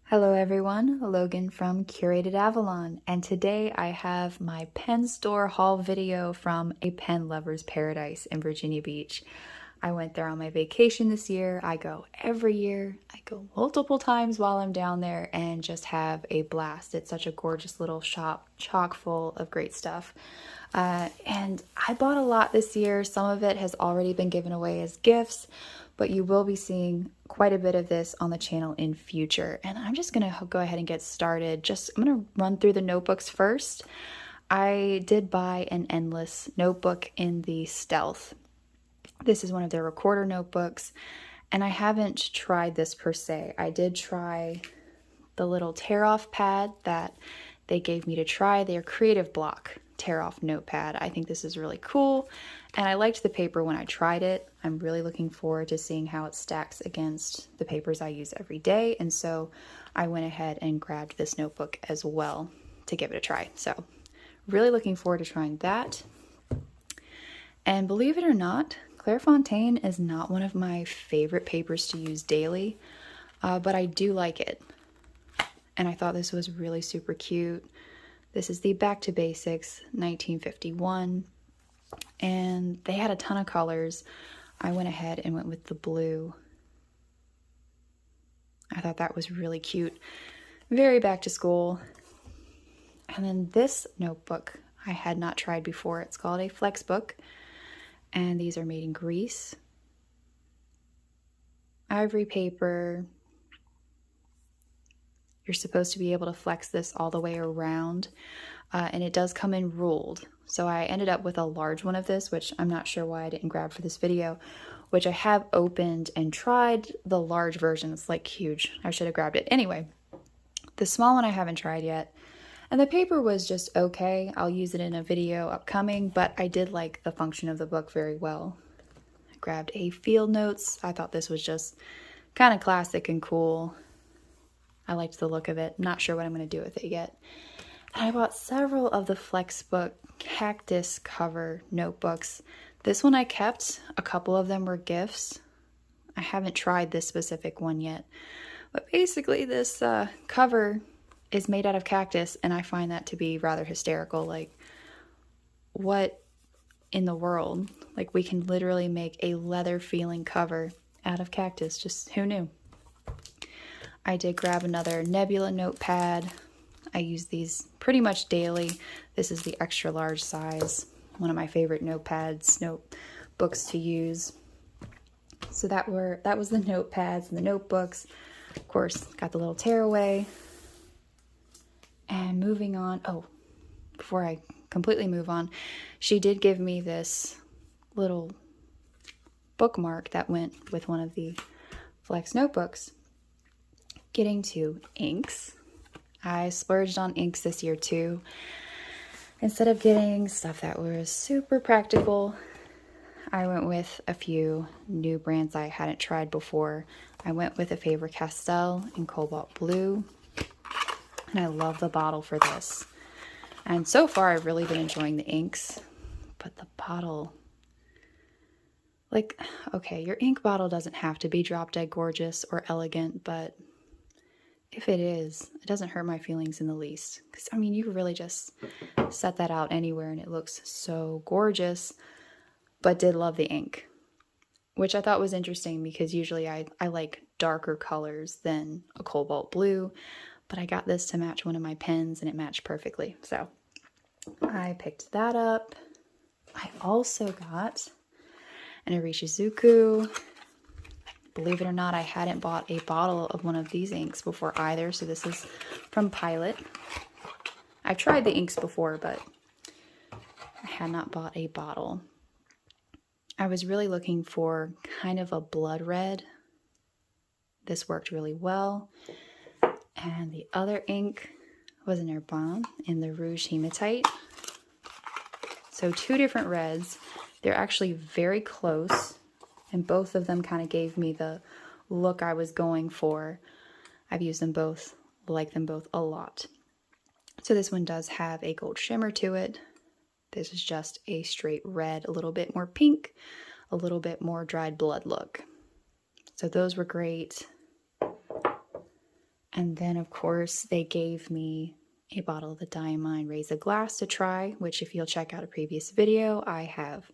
Hello everyone, Logan from Curated Avalon, and today I have my pen store haul video from a pen lover's paradise in Virginia Beach. I went there on my vacation this year. I go every year. I go multiple times while I'm down there and just have a blast. It's such a gorgeous little shop, chock full of great stuff. And I bought a lot this year. Some of it has already been given away as gifts, but you will be seeing quite a bit of this on the channel in future. And I'm just gonna go ahead and get started. I'm gonna run through the notebooks first. I did buy an Endless notebook in the Stealth. This is one of their recorder notebooks, and I haven't tried this per se. I did try the little tear-off pad that they gave me to try, their Creative Block tear-off notepad. I think this is really cool, and I liked the paper when I tried it. I'm really looking forward to seeing how it stacks against the papers I use every day, and so I went ahead and grabbed this notebook as well to give it a try. So really looking forward to trying that. And believe it or not, Clairefontaine is not one of my favorite papers to use daily, but I do like it. And I thought this was really super cute. This is the Back to Basics 1951, and they had a ton of colors. I went ahead and went with the blue. I thought that was really cute. Very back to school. And then this notebook I had not tried before. It's called a Flex Book, and these are made in Greece. Ivory paper. You're supposed to be able to flex this all the way around, and it does come in ruled. So I ended up with a large one of this, which I'm not sure why I didn't grab for this video, which I have opened and tried the large version. It's like huge. I should have grabbed it. Anyway, the small one I haven't tried yet. And the paper was just okay. I'll use it in a video upcoming, but I did like the function of the book very well. I grabbed a Field Notes. I thought this was just kind of classic and cool. I liked the look of it. Not sure what I'm going to do with it yet. And I bought several of the Flexbook cactus cover notebooks. This one I kept. A couple of them were gifts. I haven't tried this specific one yet. But basically this cover is made out of cactus, and I find that to be rather hysterical. Like, what in the world? Like, we can literally make a leather feeling cover out of cactus. Just who knew? I did grab another Nebula notepad. I use these pretty much daily. This is the extra large size. One of my favorite notebooks to use. So that was the notepads and the notebooks. Of course, got the little tearaway. And moving on, before I completely move on, she did give me this little bookmark that went with one of the Flex notebooks. Getting to inks. I splurged on inks this year too. Instead of getting stuff that was super practical, I went with a few new brands I hadn't tried before. I went with a Faber-Castell in Cobalt Blue. And I love the bottle for this. And so far, I've really been enjoying the inks. But the bottle, like, okay, your ink bottle doesn't have to be drop dead gorgeous or elegant, but if it is, it doesn't hurt my feelings in the least. Because, I mean, you could really just set that out anywhere and it looks so gorgeous. But did love the ink, which I thought was interesting because usually I like darker colors than a cobalt blue. But I got this to match one of my pens and it matched perfectly. So I picked that up. I also got an Irishizuku. Believe it or not, I hadn't bought a bottle of one of these inks before either. So this is from Pilot. I've tried the inks before, but I had not bought a bottle. I was really looking for kind of a blood red. This worked really well. And the other ink was an Herbin in the Rouge Hematite. So two different reds. They're actually very close, and both of them kind of gave me the look I was going for. I've used them both, like them both a lot. So this one does have a gold shimmer to it. This is just a straight red, a little bit more pink, a little bit more dried blood look. So those were great. And then, of course, they gave me a bottle of the Diamine Raise a Glass to try, which if you'll check out a previous video, I have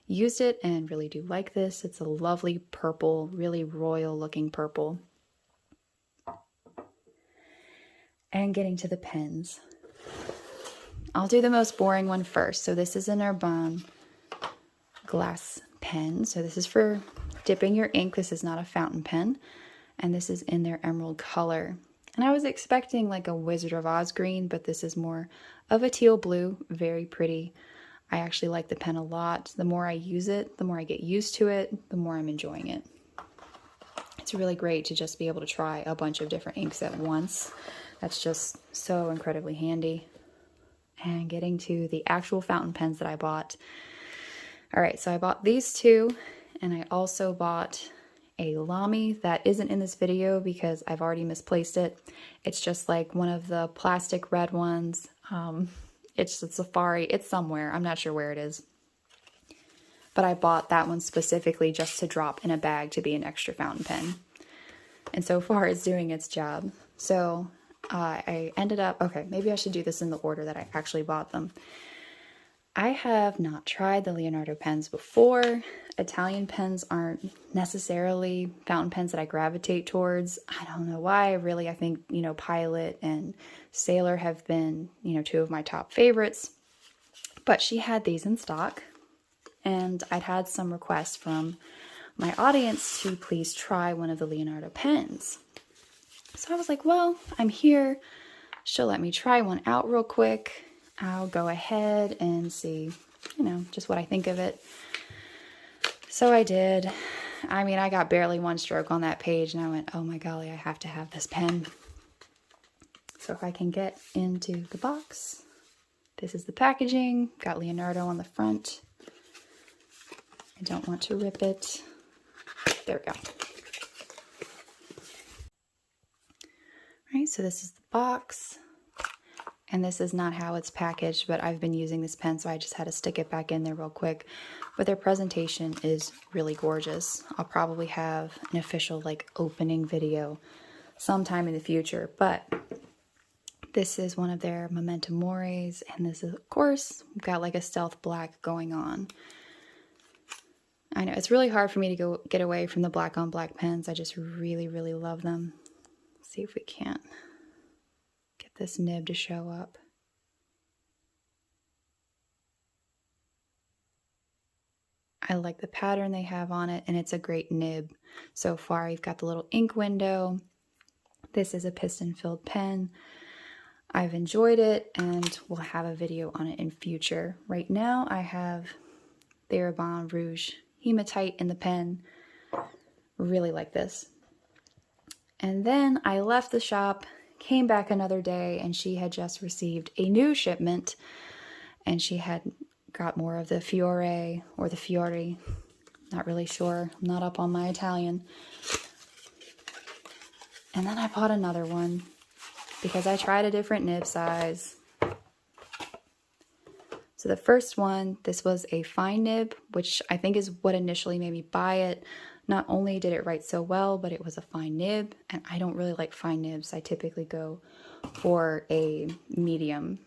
used it and really do like this. It's a lovely purple, really royal looking purple. And getting to the pens. I'll do the most boring one first. So this is an Herbin glass pen. So this is for dipping your ink. This is not a fountain pen. And this is in their emerald color. And I was expecting like a Wizard of Oz green, but this is more of a teal blue, very pretty. I actually like the pen a lot. The more I use it, the more I get used to it, the more I'm enjoying it. It's really great to just be able to try a bunch of different inks at once. That's just so incredibly handy. And getting to the actual fountain pens that I bought. All right, so I bought these two, and I also bought a LAMY that isn't in this video because I've already misplaced it. It's just like one of the plastic red ones. It's a Safari. It's somewhere. I'm not sure where it is. But I bought that one specifically just to drop in a bag to be an extra fountain pen. And so far it's doing its job. So I ended up, okay, maybe I should do this in the order that I actually bought them. I have not tried the Leonardo pens before. Italian pens aren't necessarily fountain pens that I gravitate towards. I don't know why. Really, I think, you know, Pilot and Sailor have been, you know, two of my top favorites. But she had these in stock, and I'd had some requests from my audience to please try one of the Leonardo pens. So I was like, well, I'm here. She'll let me try one out real quick. I'll go ahead and see, you know, just what I think of it. So I did. I mean, I got barely one stroke on that page and I went, oh my golly, I have to have this pen. So if I can get into the box, this is the packaging. Got Leonardo on the front. I don't want to rip it. There we go. All right, so this is the box. And this is not how it's packaged, but I've been using this pen, so I just had to stick it back in there real quick. But their presentation is really gorgeous. I'll probably have an official like opening video sometime in the future, but this is one of their Memento Mores, and this is, of course, got like a stealth black going on. I know, it's really hard for me to get away from the black on black pens. I just really, really love them. Let's see if we can't get this nib to show up. I like the pattern they have on it, and it's a great nib so far. You've got the little ink window. This is a piston-filled pen. I've enjoyed it, and we'll have a video on it in future. Right now, I have the Herbin Rouge Hematite in the pen. Really like this. And then I left the shop, came back another day, and she had just received a new shipment, and she had got more of the Fiore or the Fiori. Not really sure. I'm not up on my Italian. And then I bought another one because I tried a different nib size. So the first one, this was a fine nib, which I think is what initially made me buy it. Not only did it write so well, but it was a fine nib, and I don't really like fine nibs. I typically go for a medium.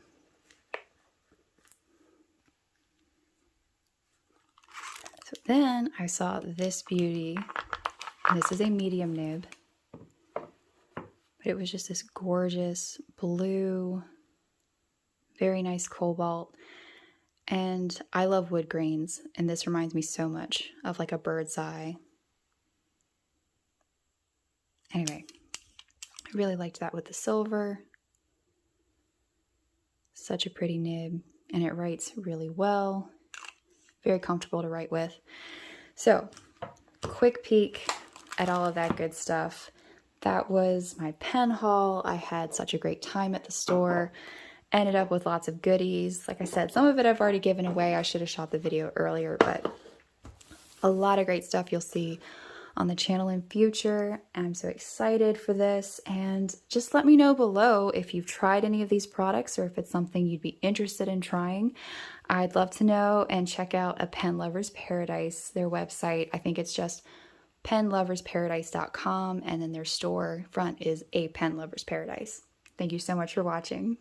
So then I saw this beauty. This is a medium nib, but it was just this gorgeous blue, very nice cobalt. And I love wood grains, and this reminds me so much of like a bird's eye. Anyway, I really liked that with the silver. Such a pretty nib, and it writes really well. Very comfortable to write with. So, quick peek at all of that good stuff. That was my pen haul. I had such a great time at the store. Ended up with lots of goodies. Like I said, some of it I've already given away. I should have shot the video earlier, but a lot of great stuff you'll see on the channel in future. I'm so excited for this, and just let me know below if you've tried any of these products or if it's something you'd be interested in trying. I'd love to know, and check out A Pen Lover's Paradise, their website. I think it's just penloversparadise.com, and then their store front is a Pen Lovers Paradise. Thank you so much for watching.